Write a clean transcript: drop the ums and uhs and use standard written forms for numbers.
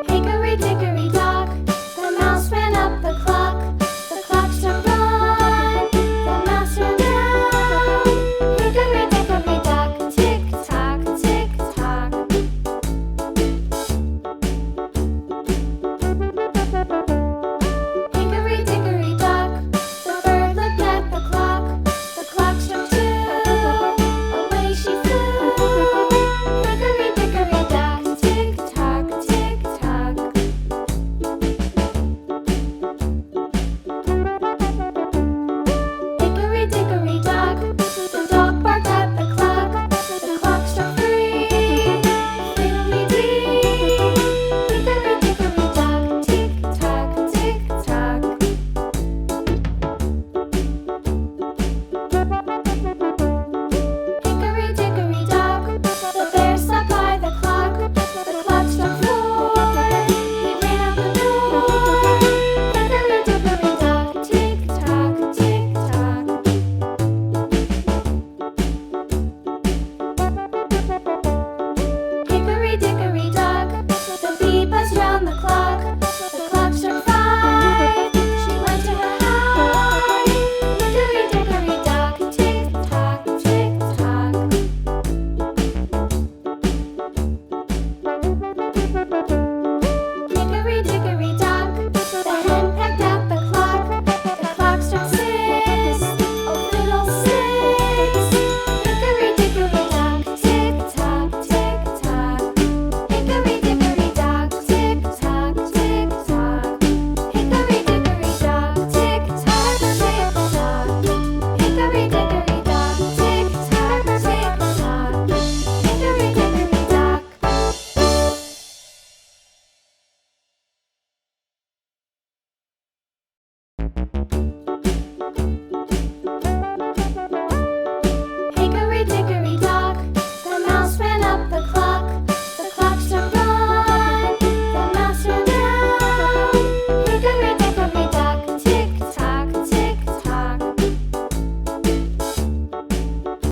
Hickory dickory dock, the mouse ran up the clock. The clock struck one, the mouse ran down. Hickory dickory dock, tick tock, tick tock. Hickory dickory dock, the bird looked at the clock. The clock struck two, away she flew. Hickory dickory dock, tick tock, tick tock. Hickory dickory dock, the dog barked at the clock. The clock struck three, fiddly-dee. Hickory dickory dock, tick tock, tick tock. Hickory dickory dock, the bear sat by the clock. The clock struck four, he ran out the door. Hickory dickory dock, tick tock, tick tock. Hickory dickory dock, the bee buzzed round the clock. The clock struck five, she went to her hive. Hickory dickory dock, tick tock, tick tock. Hickory dickory dock, the hen pecked at the clock. The clock struck six, oh fiddlesticks. Hickory dickory dock, tick tock, tick tock. Hickory dickory dock, tick tock, tick tock. Hickory dickory dock, tick tock, tick tock. Hickory dickory dock, tick tock, tick tock. Hickory dickory dock.